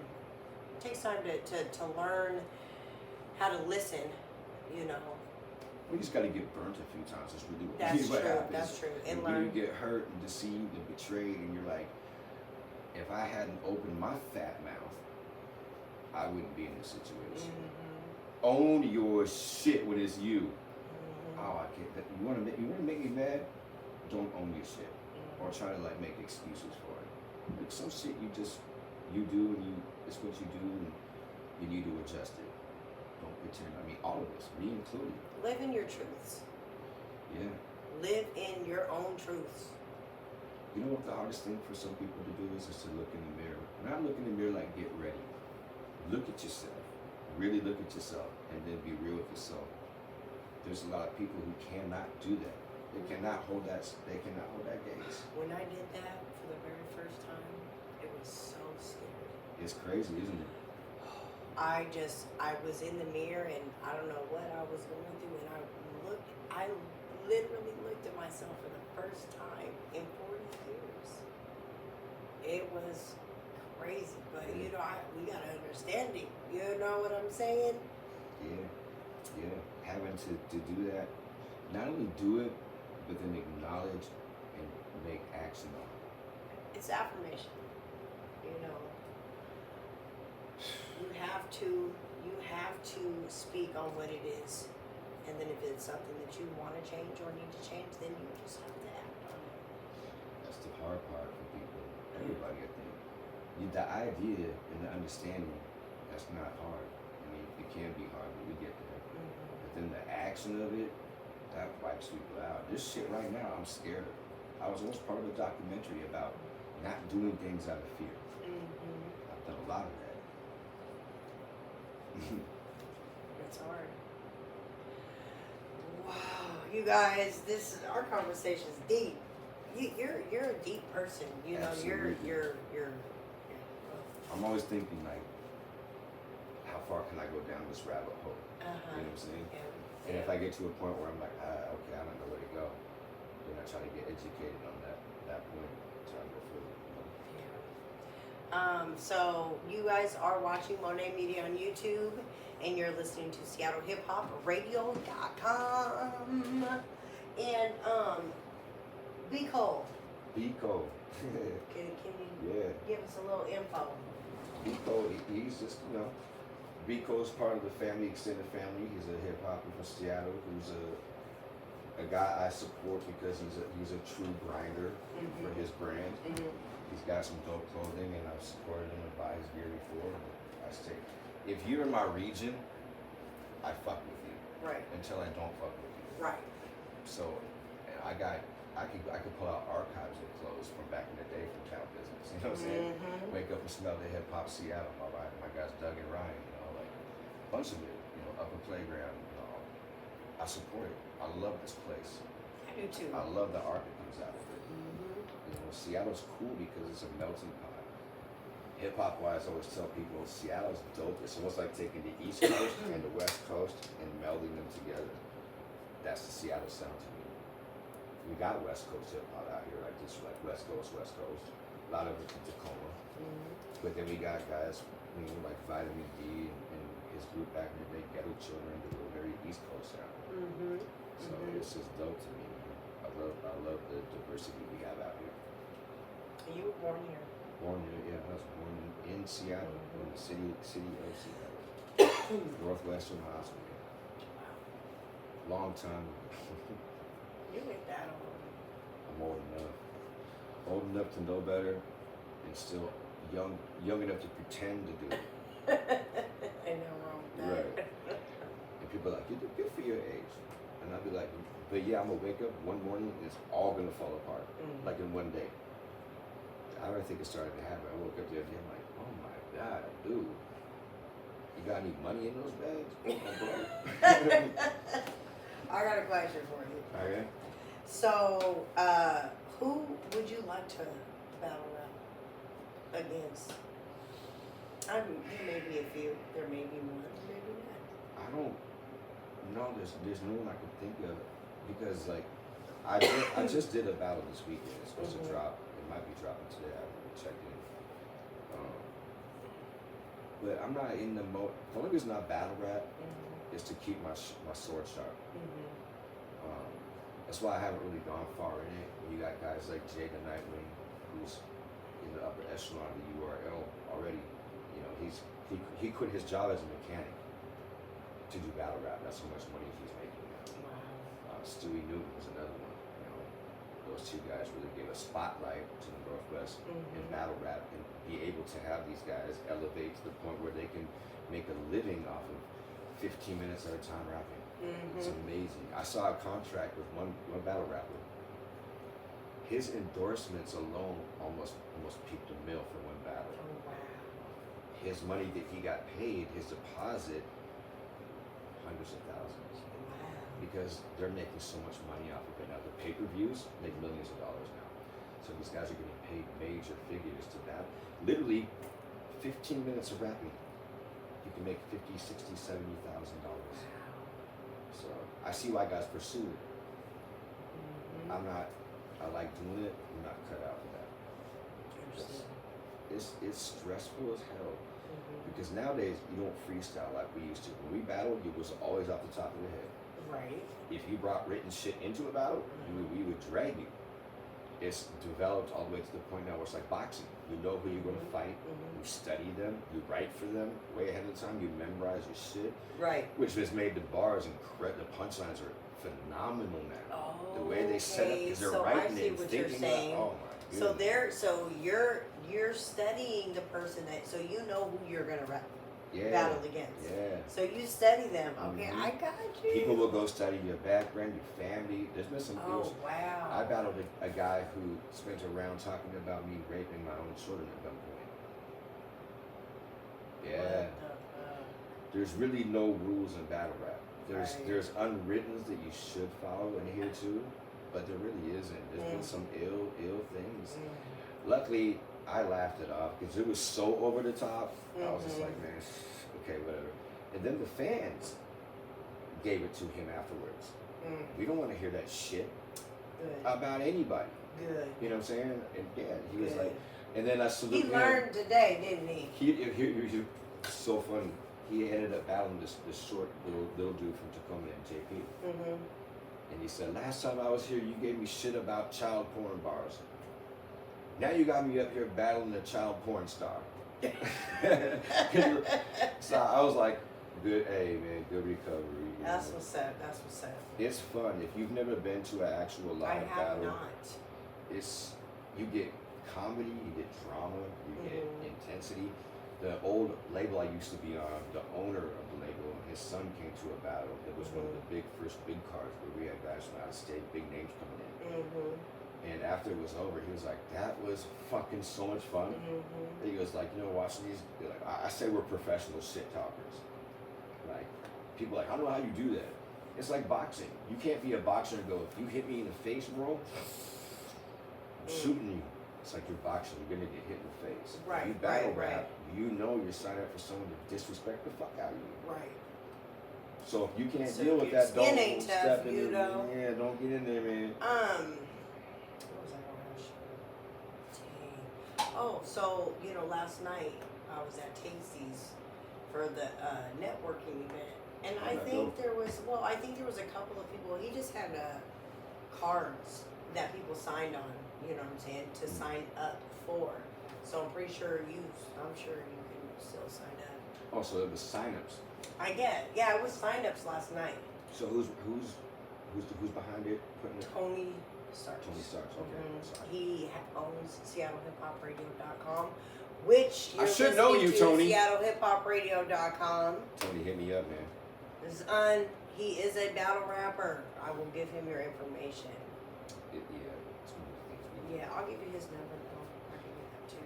It takes time to learn how to listen, We just got to get burnt a few times. That's really That's what true. happens. That's true. And when learn. you get hurt and deceived and betrayed, and you're like, if I hadn't opened my fat mouth, I wouldn't be in this situation. Own your shit when it's you. Oh, I get that. You want to make me mad? Don't own your shit, or try to make excuses for it. Like some shit you do, and it's what you do, and you need to adjust it. Don't pretend. I mean, all of us, me included. Live in your truths. Yeah. Live in your own truths. You know what the hardest thing for some people to do is to look in the mirror. Not look in the mirror like get ready. Look at yourself. Really look at yourself, and then be real with yourself. There's a lot of people who cannot do that. They cannot hold that. They cannot hold that gaze. When I did that for the very first time, it was so scary. It's crazy, isn't it? I was in the mirror and I don't know what I was going through, and I literally looked at myself for the first time in 40 years. It was crazy, but we gotta understand it. You know what I'm saying? Yeah. Having to do that, not only do it, but then acknowledge and make action on it. It's affirmation. You have to speak on what it is, and then if it's something that you want to change or need to change, then you just have to act on it. That's the hard part for people. Everybody, I think. The idea and the understanding, that's not hard. I mean, it can be hard, but we get there. But then the action of it, that wipes people out. This shit right now, I'm scared of. I was once part of a documentary about not doing things out of fear. I've done a lot of that. It's hard. Wow, you guys, our conversation is deep. You're a deep person. Absolutely. You're. I'm always thinking how far can I go down this rabbit hole? You know what I'm saying? Yeah. And if I get to a point where I'm like, okay, I don't know where to go, then I try to get educated on that point, try to go further. So you guys are watching Monae Media on YouTube, and you're listening to SeattleHipHopRadio.com. And be cold. Be cold. Can you Yeah. give us a little info? Biko, he's just, you know, Biko's part of the family, extended family. He's a hip hopper from Seattle who's a guy I support because he's a true grinder for his brand. He's got some dope clothing, and I've supported him and buy his gear before. I say, if you're in my region, I fuck with you. Right. Until I don't fuck with you. Right. So, and I could pull out archives of clothes from back in the day from town business. You know what I'm saying? Wake up and smell the hip hop Seattle. My guys Doug and Ryan. You know, like a bunch of it. You know, Upper Playground. You know, I support it. I love this place. I do too. I love the art that comes out of it. You know, Seattle's cool because it's a melting pot. Hip hop wise, I always tell people Seattle's dope. It's almost like taking the East Coast and the West Coast and melding them together. That's the Seattle sound to me. We got West Coast hip hop out here, like this, like West Coast. A lot of it from Tacoma. But then we got guys, you know, like Vitamin D and his group back in the day, Ghetto Children, that were very East Coast sound. So it's just dope to me. I love the diversity we have out here. You were born here. Born here, yeah, I was born in Seattle, in the city of Seattle, Northwestern Hospital. Long time. You ain't that old. I'm old enough to know better, and still young enough to pretend to do it. Ain't no wrong with that. Right. And people are like, you're good for your age, and I'll be like, but yeah, I'm gonna wake up one morning and it's all gonna fall apart, like in one day. I already think it started to happen. I woke up the other day, I'm like, oh my God, dude. You got any money in those bags? I got a question for you. Okay. So, who would you like to battle rap against? There may be a few. There may be one. Maybe not. I don't know. There's no one I can think of because like I just did a battle this weekend. It's supposed to drop. It might be dropping today. I haven't checked in. But I'm not in the mode. The only reason I battle rap is to keep my sword sharp. That's why I haven't really gone far in it. You got guys like Jay the Nightwing, who's in the upper echelon of the URL already. You know, he quit his job as a mechanic to do battle rap. That's how much money he's making now. Stewie Newton was another one. You know, those two guys really gave a spotlight to the Northwest in battle rap, and be able to have these guys elevate to the point where they can make a living off of 15 minutes at a time rapping. It's amazing. I saw a contract with one battle rapper. His endorsements alone almost peaked a mill for one battle. Oh, wow. His money that he got paid, his deposit, hundreds of thousands. Wow. Because they're making so much money off of it now. The pay-per-views make millions of dollars now. So these guys are getting paid major figures to battle. Literally, 15 minutes of rapping, you can make $50,000, $60,000, $70,000. So I see why guys pursue it. I like doing it. I'm not cut out for that. It's stressful as hell because nowadays you don't freestyle like we used to. When we battled, it was always off the top of the head. Right. If you brought written shit into a battle, we would drag you. It's developed all the way to the point now where it's like boxing. You know who you're going to fight. You study them. You write for them way ahead of time. You memorize your shit. Right. Which has made the bars incredible. The punchlines are phenomenal now. Oh, the way they set up, because they're so writing I see it and what you're thinking saying. about, oh my goodness. So you're studying the person that, so you know who you're gonna battle against. Yeah. So you study them. Okay, I got you. People will go study your background, your family. There's been some deals. Oh wow. I battled a guy who spent a round talking about me raping my own children at gunpoint. Yeah. There's really no rules in battle rap. There's unwrittens that you should follow in here too, but there really isn't. There's been some ill things. Luckily, I laughed it off because it was so over the top. I was just like, man, okay, whatever. And then the fans gave it to him afterwards. We don't want to hear that shit about anybody. Good. You know what I'm saying? And yeah, he was like, and then I salute him. He learned today, didn't he? He so funny. He ended up battling this short little dude from Tacoma and JP. And he said, last time I was here, you gave me shit about child porn bars. Now you got me up here battling a child porn star. So I was like, good, hey man, good recovery. That's what's up. That's what's up. It's fun. If you've never been to an actual I live have battle, not. you get comedy, you get drama, you get intensity. The old label I used to be on, the owner of the label, his son came to a battle. It was one of the first big cards where we had guys from out of state, big names coming in. And after it was over, he was like, that was fucking so much fun. He was like, you know, watching these, like, I say we're professional shit talkers. Like, people are like, I don't know how you do that. It's like boxing. You can't be a boxer and go, if you hit me in the face, bro, I'm shooting you. It's like you're boxing, you're gonna get hit in the face. Right, You battle right. rap, you know you're signing up for someone to disrespect the fuck out of you. Right. So if you can't So deal with your that, skin don't ain't tough, step in you there. know? Yeah, don't get in there, man. What was I gonna ask you? Dang. Oh, so you know, last night I was at Tasty's for the networking event, and I think there was a couple of people. He just had cards that people signed on. You know what I'm saying? To sign up for. So I'm pretty sure you can still sign up. Oh, so it was signups. I get. Yeah, it was signups last night. So who's behind it? Putting it? Tony Starks. Tony Starks. Okay. Sorry. He owns SeattleHipHopRadio.com, which I you're should know you, listening to, Tony. SeattleHipHopRadio.com. Tony, hit me up, man. He is a battle rapper. I will give him your information. Yeah, I'll give you his number though. I'll give you that too.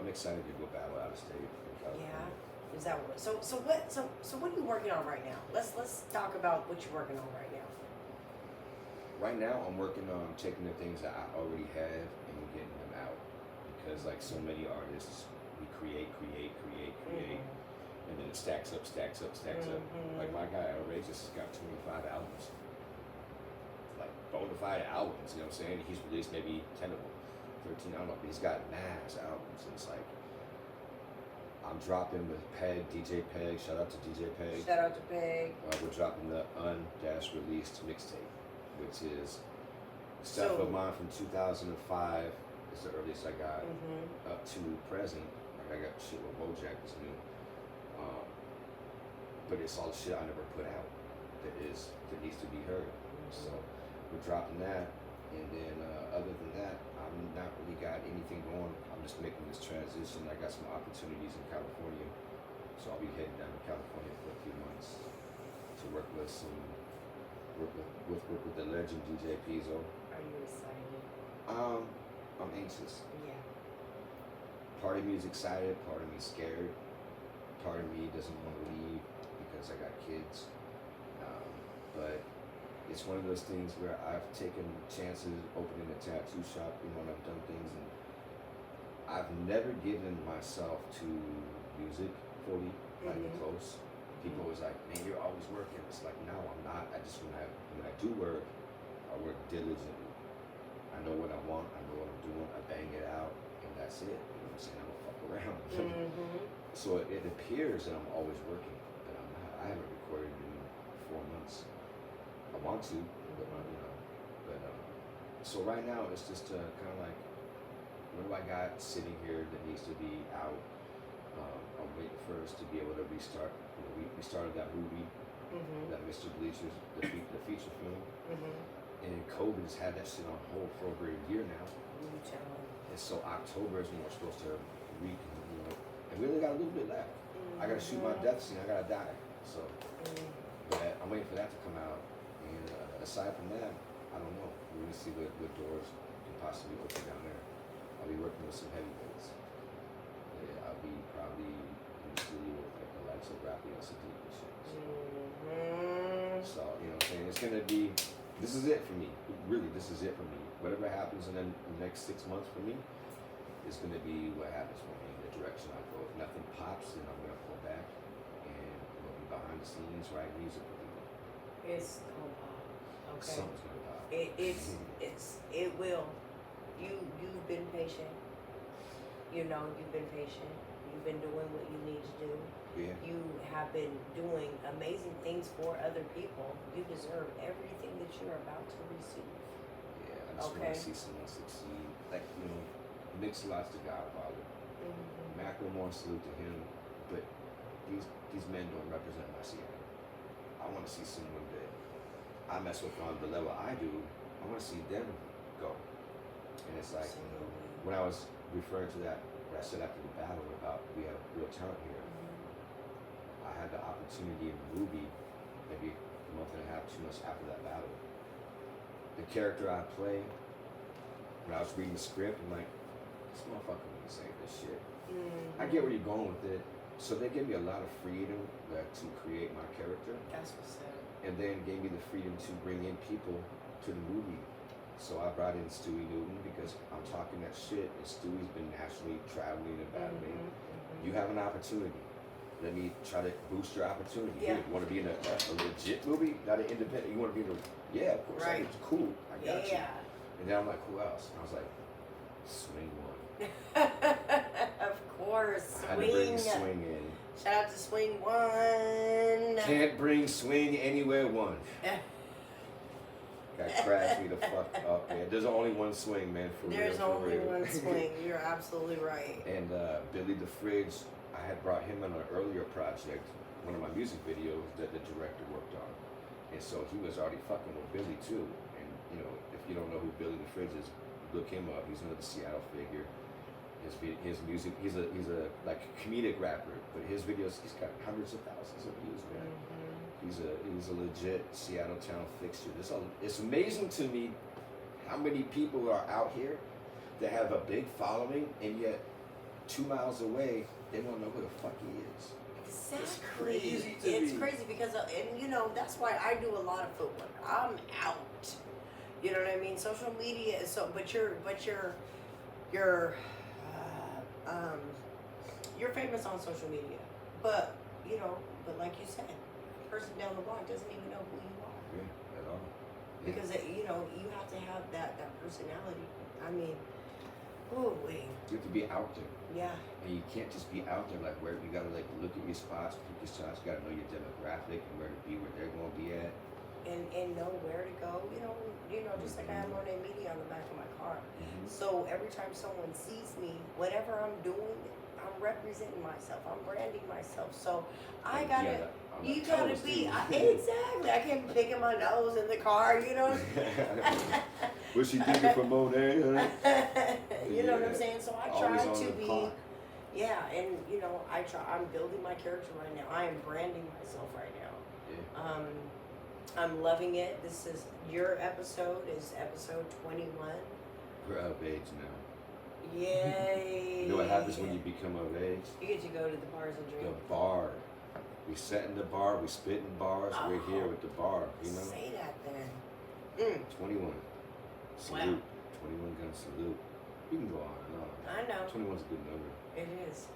I'm excited to go battle out of state in California. Yeah. Is that what? So what are you working on right now? Let's talk about what you're working on right now. Right now, I'm working on taking the things that I already have and getting them out. Because like so many artists, we create, and then it stacks up. Like my guy Outrageous has got 25 albums. Like bona fide albums, you know what I'm saying? He's released maybe 10 of them, 13, I don't know, but he's got mass albums, and it's like, I'm dropping with Peg, DJ Peg, shout out to DJ Peg. Shout out to Peg. We're dropping the released mixtape, which is stuff of mine from 2005, is the earliest I got, up to present. Like I got shit with Bojack was new. But it's all shit I never put out that needs to be heard. So we're dropping that, and then other than that, I'm not really got anything going. I'm just making this transition. I got some opportunities in California, so I'll be heading down to California for a few months to work with the legend DJ Pizzo. Are you excited? I'm anxious. Yeah. Part of me is excited, part of me is scared, part of me doesn't want to leave because I got kids. But it's one of those things where I've taken chances opening a tattoo shop, you know, and I've done things, and I've never given myself to music fully, like close. People always like, man, you're always working. It's like, no, I'm not. I just, when I do work, I work diligently. I know what I want, I know what I'm doing, I bang it out, and that's it. You know what I'm saying? I don't fuck around. So it appears that I'm always working, but I'm not. I haven't recorded in 4 months. I want to, but so right now it's just kind of like, what do I got sitting here that needs to be out? I'm waiting for us to be able to restart. You know, we started that movie, that Mr. Bleacher's, the feature film, and COVID has had that shit on hold for over a year now. And so October is when we're supposed to and we only got a little bit left. I gotta shoot my death scene. I gotta die. So, but I'm waiting for that to come out. And aside from that, I don't know. We're gonna see what doors can possibly open down there. I'll be working with some heavyweights. Yeah, I'll be probably in the studio with like the likes of Rappy and Sadiq and shit. So, you know what I'm saying? It's gonna be, this is it for me. Really, this is it for me. Whatever happens in the next 6 months for me is gonna be what happens for me, the direction I go. If nothing pops, then I'm gonna pull back and we'll be behind the scenes, writing music with people. It's gonna pop. Okay. Something's gonna pop. It will. You've been patient. You know, you've been patient. You've been doing what you need to do. Yeah. You have been doing amazing things for other people. You deserve everything that you're about to receive. Yeah, I just want to see someone succeed. Like, you know, Mix-a-Lot's the Godfather. Macklemore, salute to him, but these men don't represent my Seattle. I want to see someone that I mess with on the level I do. I want to see them go. And it's like, when I was referring to that, what I said after the battle about we have real talent here, I had the opportunity in the movie, maybe a month and a half, 2 months after that battle. The character I play, when I was reading the script, I'm like, this motherfucker wouldn't say this shit. I get where you're going with it. So they gave me a lot of freedom to create my character. That's what's up. And then gave me the freedom to bring in people to the movie. So I brought in Stewie Newton because I'm talking that shit, and Stewie's been nationally traveling and battling. You have an opportunity. Let me try to boost your opportunity. Yeah. You want to be in a legit movie, not an independent. You want to be in a, yeah, of course. Right. It's cool. I got you. Yeah. And then I'm like, who else? And I was like, Swing One. Of course, I had to bring Swing in. Shout out to Swing One. Can't bring Swing anywhere one. That cracks me the fuck up, man. There's only one Swing, man. There's real, only real. one Swing. You're absolutely right. And Billy the Fridge, I had brought him on an earlier project, one of my music videos that the director worked on. And so he was already fucking with Billy too. And you know, if you don't know who Billy the Fridge is, look him up. He's another Seattle figure. His music, he's a like comedic rapper, but his videos, he's got hundreds of thousands of views, man. He's a legit Seattle town fixture. It's amazing to me how many people are out here that have a big following, and yet 2 miles away they don't know who the fuck he is. Exactly. It's crazy to It's me. crazy because, and you know, that's why I do a lot of footwork. I'm out. You know what I mean? Social media is so, but you're famous on social media. But, you know, but like you said, the person down the block doesn't even know who you are. Yeah, at all. Yeah. Because, you know, you have to have that personality. I mean, oh, wait. You have to be out there. Yeah. And you can't just be out there like where you gotta like look at your spots, pick your shots, you gotta know your demographic and where to be, where they're gonna be at. And know where to go, you know, just like I have Monae Media on the back of my car. Mm-hmm. So every time someone sees me, whatever I'm doing, I'm representing myself. I'm branding myself. So I gotta, you gotta be exactly. I can't be picking my nose in the car, you know. What's she thinking for Monae? You know what I'm saying? So I try Always on to the be. clock. Yeah, and you know, I'm building my character right now. I am branding myself right now. Yeah. I'm loving it. This is your episode. Is episode 21. We're of age now. Yay! You know what happens when you become of age? You get to go to the bars and The drink. bar. We sat in the bar, we spit in bars, we're here with the bar, you know? Say that then. 21. Salute. 21 gun salute. You can go on and on. I know. 21's a good number. It is.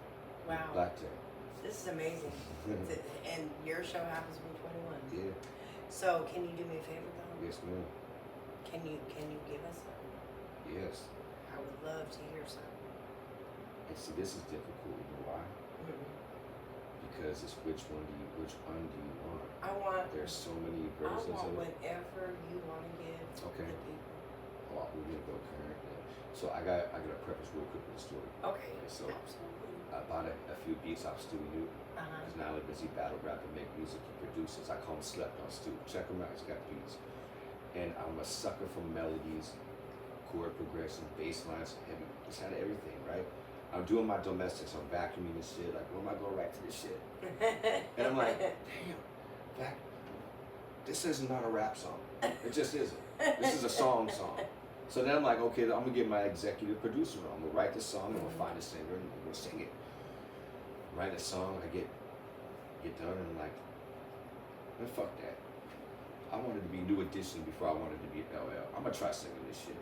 Wow. Blackjack. This is amazing. And your show happens to be 21. Yeah. So can you do me a favor though? Yes, ma'am. Can you give us some? Yes. I would love to hear some. And see, this is difficult. You know why? Because it's which one do you want? I want. There's so many I versions want of it. whatever you want to give Okay. the people. Oh, we're gonna go current. So I gotta preface real quick with the story. Okay. So Absolutely. I bought a few beats off Stewie Newton. He's now a busy battle rapper, make music, he produces. I call him Slept on Stu. Check him out, he's got beats. And I'm a sucker for melodies, chord progression, bass lines, heavy. It's had everything, right? I'm doing my domestics, I'm vacuuming this shit, like, where am I going to write to this shit? And I'm like, damn, this is not a rap song. It just isn't. This is a song. So then I'm like, okay, I'm going to get my executive producer on. I'm going to write the song, I'm going to find a singer, and we're going to sing it. Write a song, I get done, and I'm like, man, fuck that. I wanted to be New Edition before I wanted to be LL. I'm going to try singing this shit.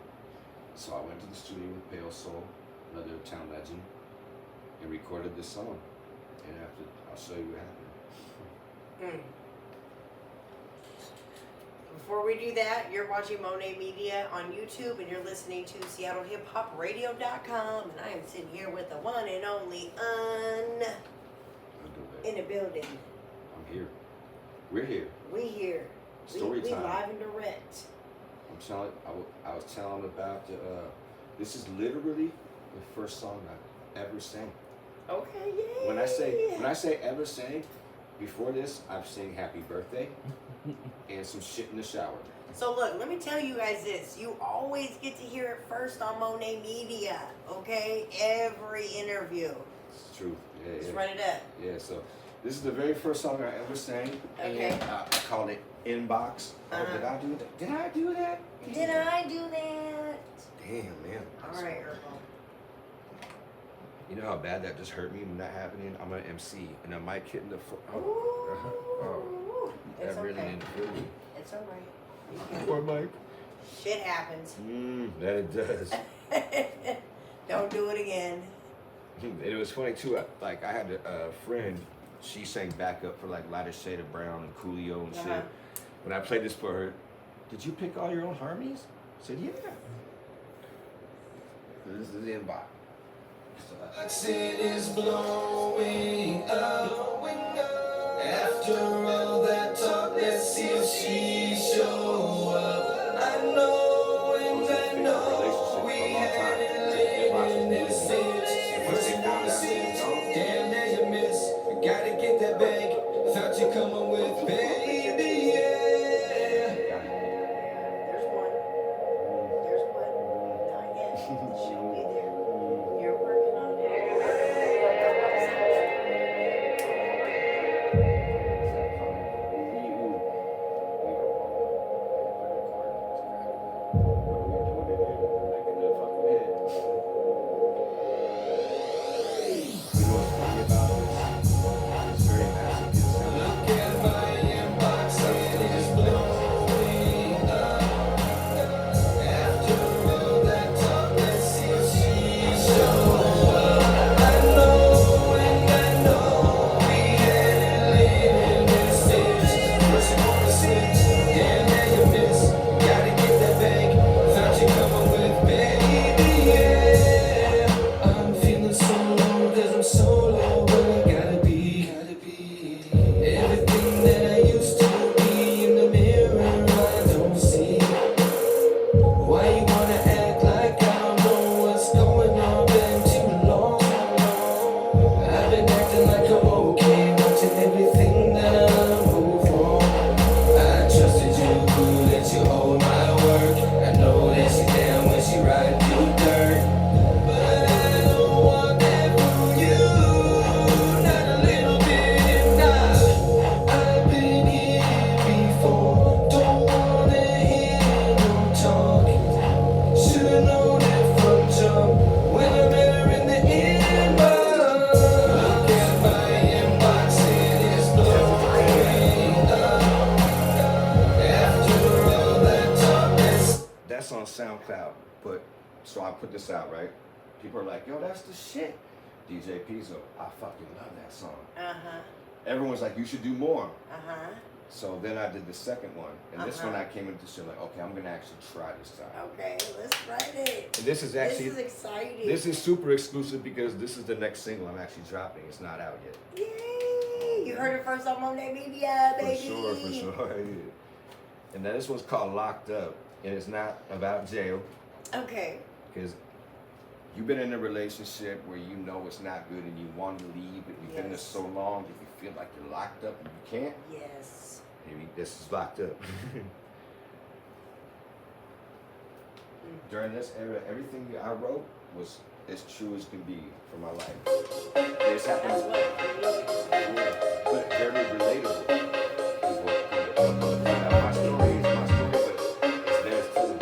So I went to the studio with Pale Soul, another town legend, and recorded this song. And after, I'll show you what happened. Before we do that, you're watching Monae Media on YouTube and you're listening to SeattleHipHopRadio.com, and I am sitting here with the one and only in the building. I'm here. We're here. We here. Story we time. live and direct. I was telling about this is literally the first song I ever sang. Okay, yay. When I say ever sang, before this, I've sang Happy Birthday and some shit in the shower. So look, let me tell you guys this. You always get to hear it first on Monae Media, okay? Every interview. It's true. Yeah, Let's yeah. run it up. Yeah, so this is the very first song I ever sang, Okay. and I called it Inbox. Oh, did I do that? Did I do that? Did I do that? Damn, man. All right, Earl. You know how bad that just hurt me when that happening? I'm an MC, and a mic hitting the foot. Ooh. It's That really okay. didn't feel me. It's all right. Poor Mike. Shit happens. That it does. Don't do it again. And it was funny too. I had a friend. She sang backup for like Lighter Shade of Brown and Coolio and shit. When I played this for her, did you pick all your own harmonies? I said, yeah. This is the Inbox. It is blowing up. After all that talk, let's see if she show up. I know and I know we had it living in this bitch. First you wanna see, damn now you miss. I gotta get that bag. Thought you coming with baby, yeah. There's one. There's one. Not yet. She'll be there. You're working on it. Look at my inbox, it is blowing up. After all that talk, let's see if she show up. I know and I know we had it living in this bitch. First you wanna see, damn now you miss. Gotta get that bag, thought you coming with baby, yeah. I'm feeling so low 'cause I'm so low, but I gotta be everything that I used to be. In the mirror I don't see. Why you wanna act like I don't know what's going on? Been too long. I've been acting like I'm okay, watching everything that I move on. I trusted you, that you hold my work. I know that she down when she ride through dirt. But I don't want that for you, not a little bit, nah. I've been here before, don't wanna hear no talk. Should've known it from jump, when I met her in the inbox. Look at my inbox, it is blowing up. After all that talk, That's on SoundCloud, but so I put this out, right? People are like, yo, that's the shit. DJ Pizzo, I fucking love that song. Uh-huh. Everyone's like, you should do more. Uh-huh. So then I did the second one, and this one I came into shit like, okay, I'm gonna actually try this time. Okay, let's write it. And this is actually, This is exciting. this is super exclusive because this is the next single I'm actually dropping. It's not out yet. Yay! You heard it first on Monae Media, baby. For sure. Yeah. And then this one's called Locked Up, and it's not about jail, Okay. because you've been in a relationship where you know it's not good and you want to leave, but you've been there Yes. so long that you feel like you're locked up and you can't. Yes. Maybe this is Locked Up. During this era, everything I wrote was as true as can be for my life. This happens, but very relatable. Is what my story is my story, but it's theirs too.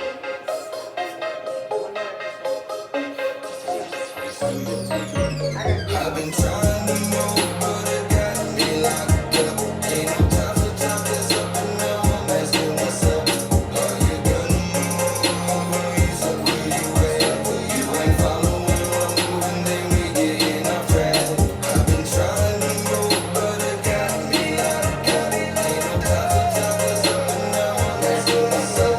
I've been trying to move, but it got me locked up. Ain't no time for time, there's up and down. I'm asking myself, are you gonna move or is it where you at? You ain't following or moving, then we getting off track. I've been trying to move, but it got me locked up. Ain't no time for time, there's up and down. I'm asking myself,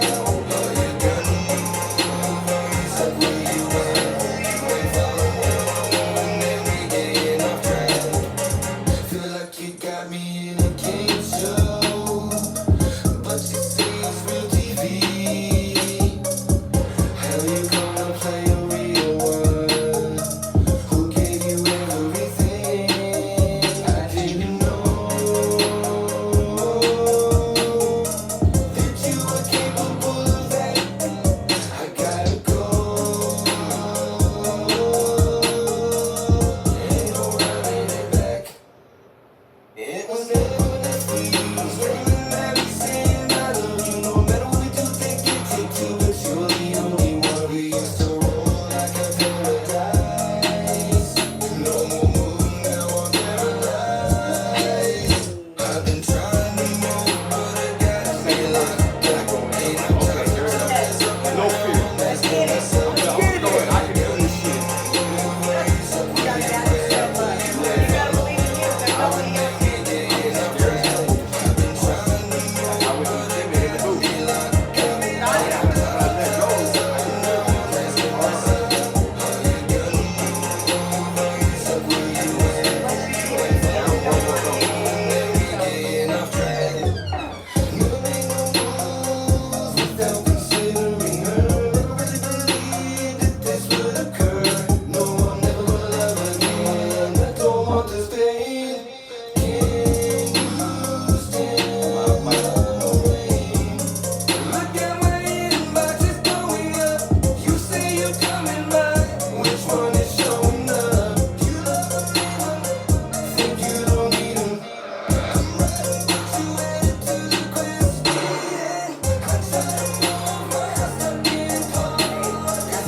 are you gonna move or is it where you at? You ain't following or moving, then we getting off track. Feel like you got me in a game show, but you say it's real TV. How you gonna play a real one It was never enough for you. Screaming at me, saying I love you. No matter what we do, think it take two, but you're the only one. We used to roll like a paradise. No more moving, now I'm paralyzed. I've been trying to move, but I gotta feel like ain't no time to No fear. Let's get it. I'm going. I can do this shit. You gotta back yourself up. You gotta believe in you. There's nobody else. I was intimidated in the booth. without considering her. Never really believed that this would occur. No, I'm never gonna love again. I don't want this pain. Can you stand my rain? Look at my inbox, it's blowing up. You say you're coming back. Which one is showing up? You love them, think you don't need them. I'm riding, but you headed to the quest. I try to move, but I'm stuck in park. I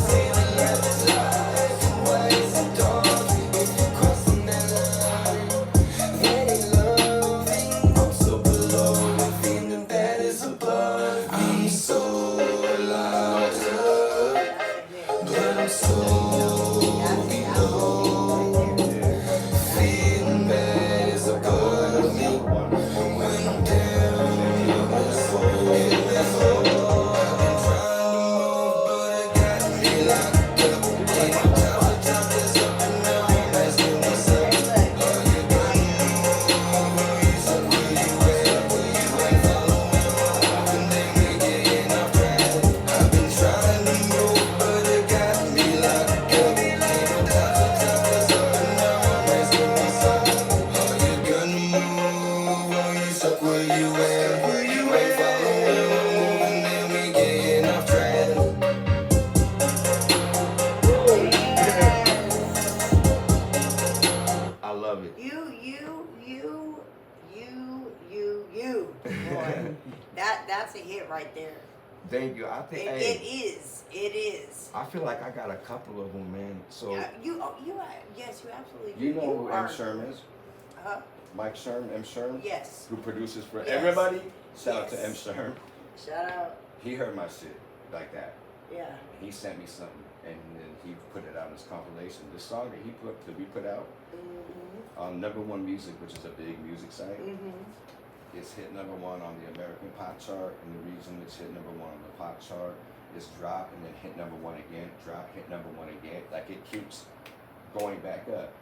say that love is life and white and dark. If you're crossing that line, that ain't loving. I'm so below and feeling bad is above. I'm so locked up, but I'm so below. Feeling bad is above me. When I'm down, I'm so low. I've been trying to move, but I got me locked up. Ain't no time for time is up and now I'm asking myself, are you gonna move? Are you stuck where you at? Will you ain't following along and then we getting off track? I've been trying to move, but it got me locked up. Ain't no time for time is up and now I'm asking myself, are you gonna move? Are you stuck where you at? Will you ain't following along and then we getting off track? I love it. You. Boy, that's a hit right there. Thank you. I think. It is. I feel like I got a couple of them, man. So Yes, you absolutely do. you know who are- M. Sherm is? Huh? Mike Sherm, M. Sherm, Yes. who produces for Yes. everybody. Shout out to M. Yes. Sherm. Shout out. He heard my shit like that. Yeah. He sent me something, and then he put it out as compilation. The song that we put out Mhm. on Number One Music, which is a big music site. Mhm. It's hit number one on the American pop chart, and the reason it's hit number one on the pop chart is drop and then hit number one again, drop, hit number one again. Like it keeps going back up.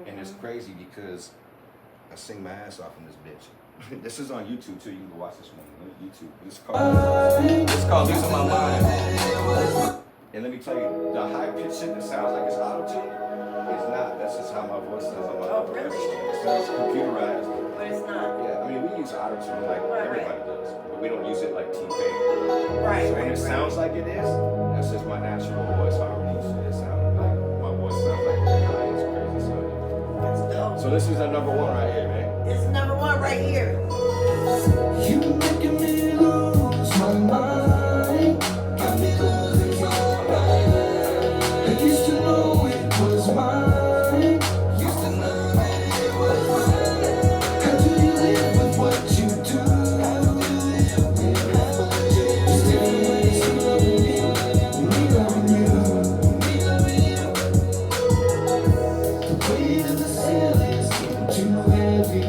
And it's crazy because I sing my ass off in this bitch. This is on YouTube too. You can go watch this one on YouTube. It's called Losing My Mind. And let me tell you, the high pitched shit that sounds like it's auto-tuned, it's not. That's just how my voice sounds on my Oh, really? It sounds computerized. But it's not. Yeah, I mean, we use auto-tune like Right, everybody does, but we don't use it like T-Pain. Right, So when right, it right. sounds like it is, that's just my natural voice harmony shit. It sounds like my voice sounds like that high. It's crazy. That's dope. So this is the number one right here, man. This is number one right here. You making me lose my mind. Got me losing my mind. I used to know it was mine. Used to know that it was mine. How do you live with what you do? How do you live with what you do? Just different ways of loving me. Me loving you. Me loving you. The weight of the ceiling is getting too heavy.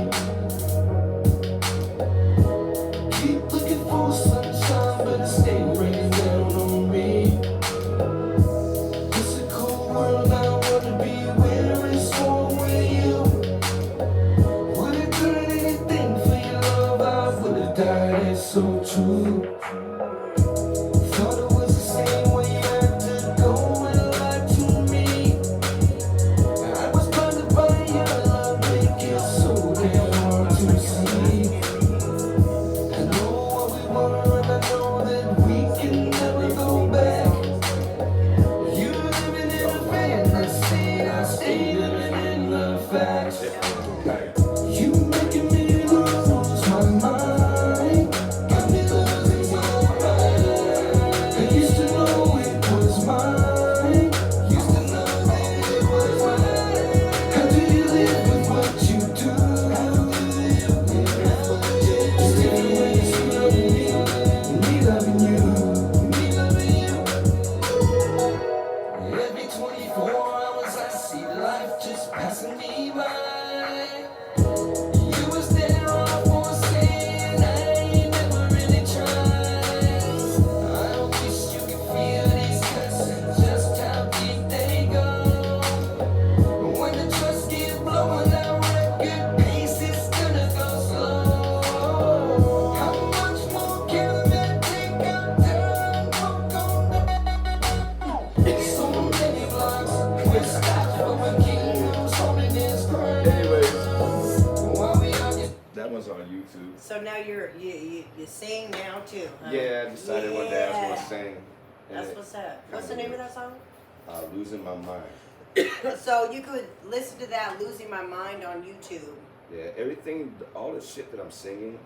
Keep looking for sunshine, but it stay raining down on me. It's a cold world, I wanna be where it's warm with you. Would've done anything for your love, I would've died, it's so true. Thought it was the same way you had to go and lie to me. I was blinded by your love, make it so damn hard to see. I know what we were and I know that we can never go back. You living in a fantasy, I stay living in the facts. You make one's on YouTube. So now you sing now too, huh? Yeah, I decided one day I was gonna sing. And That's what's up. What's the name of that song? Losing My Mind. So you could listen to that, Losing My Mind, on YouTube. Yeah, everything, all the shit that I'm singing,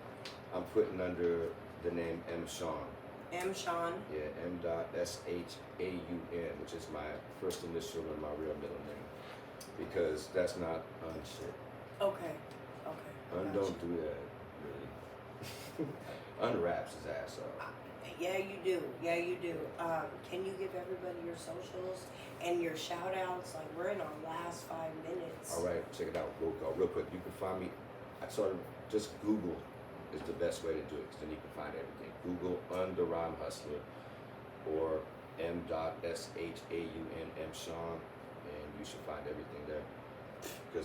I'm putting under the name M. Sean. M. Sean. Yeah, M.SHAUN, which is my first initial and my real middle name. Because that's not shit. Okay. Don't do that, really. Unwraps his ass up. Yeah, you do. Can you give everybody your socials and your shout outs? Like, we're in our last 5 minutes. All right, check it out real quick. You can find me. I told him just Google is the best way to do it, because then you can find everything. Google under Rhyme Hustla or M.SHAUN, M. Sean, and you should find everything there.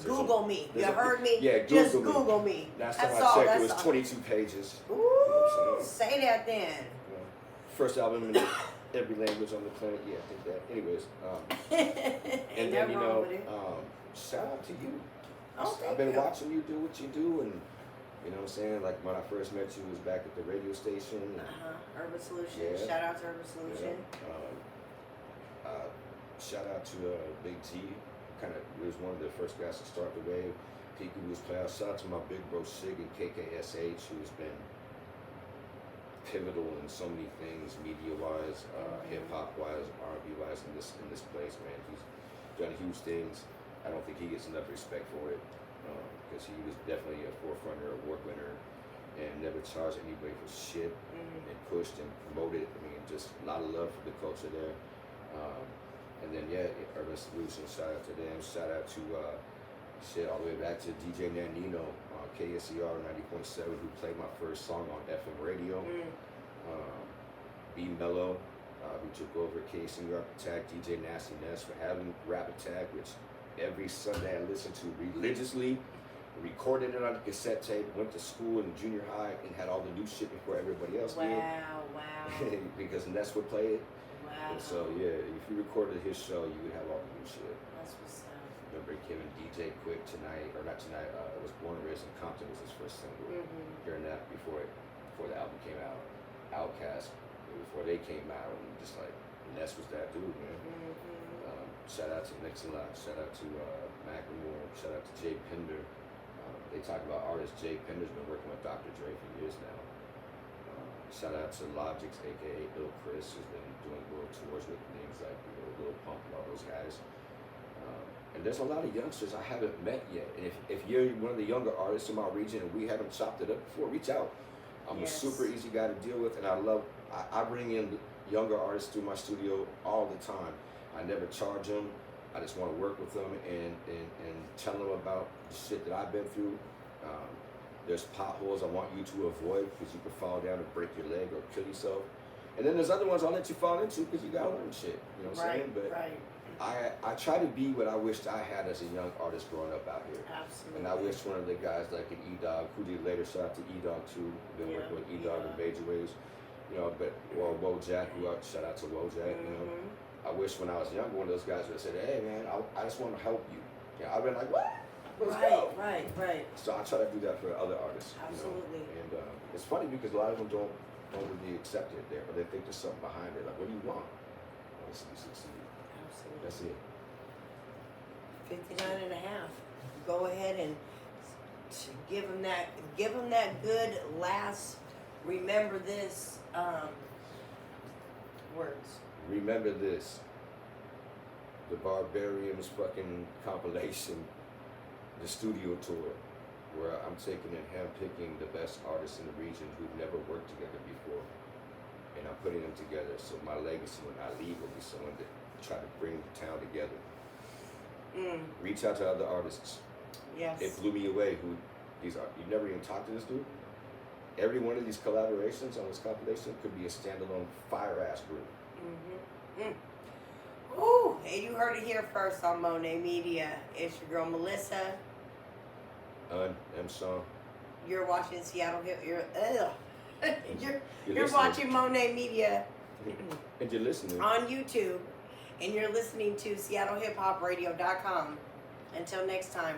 Google me. You heard me? Yeah, just Google me. Last time I checked, it was 22 pages. Ooh, you know say that then. First album in every language on the planet. Yeah, I think that. Anyways, and then shout out to you. I've been watching you do what you do, and you know what I'm saying. Like when I first met you was back at the radio station. Urban Solution. Yeah. Shout out to Urban Solution. Yeah. Shout out to Big T. Was one of the first guys to start the wave. Peaky was class. Shout out to my big bro Sig and KKSH, who's been pivotal in so many things, media-wise, hip-hop-wise, R&B-wise in this place, man. He's done huge things. I don't think he gets enough respect for it, because he was definitely a forefronter, award winner, and never charged anybody for shit, and pushed and promoted. I mean, just a lot of love for the culture there. And then Urban Solutions, shout out to them. Shout out to all the way back to DJ Nanino on KSER 90.7, who played my first song on FM radio. B Mello, who took over KSER Attack. DJ Nasty Ness for having Rap Attack, which every Sunday I listened to religiously. Recorded it on a cassette tape. Went to school in junior high and had all the new shit before everybody else did. Wow. Because Ness would play it. Wow. And so if you recorded his show, you would have all the new shit. That's what's up. Remember him and DJ Quick tonight, or not tonight, it was Born and Raised in Compton was his first single. Hearing that before the album came out. Outkast, before they came out, and just like, Ness was that dude, man. Shout out to Nixon-Lock, shout out to Macklemore, shout out to Jay Pender. They talk about artist Jay Pender's been working with Dr. Dre for years now. Shout out to Logic, aka Lil Chris, who's been doing world tours with names like Lil Pump and all those guys. And there's a lot of youngsters I haven't met yet. And if you're one of the younger artists in my region and we haven't chopped it up before, reach out. I'm a super easy guy to deal with, and I bring in younger artists through my studio all the time. I never charge them. I just want to work with them and tell them about the shit that I've been through. There's potholes I want you to avoid because you can fall down and break your leg or kill yourself. And then there's other ones I'll let you fall into because you gotta learn shit. You know what I'm saying? But I try to be what I wished I had as a young artist growing up out here. Absolutely. And I wish one of the guys like an E-Dog, who did later, shout out to E-Dog too. Been working with E-Dog in major ways. You know, or Wojak, shout out to Wojak, you know. I wish when I was younger, one of those guys would have said, hey man, I just want to help you. Yeah, I've been like, what? Let's go. Right. So I try to do that for other artists. Absolutely. You know? And it's funny because a lot of them don't really accept it there, but they think there's something behind it. Like, what do you want? I want to see you succeed. Absolutely. That's it. 59 and a half. Go ahead and give them that good last, remember this words. Remember this. The Barbarians fucking compilation, the studio tour, where I'm taking and handpicking the best artists in the region who've never worked together before. And I'm putting them together. So my legacy when I leave will be someone that try to bring the town together. Reach out to other artists. Yes. It blew me away who these are. You never even talked to this dude. Every one of these collaborations on this compilation could be a standalone fire ass group. Ooh, and you heard it here first on Monae Media. It's your girl Melissa. M. Sean. You're watching Seattle Hip. You're listening. watching Monae Media And you're listening. on YouTube, and you're listening to SeattleHipHopRadio.com. Until next time.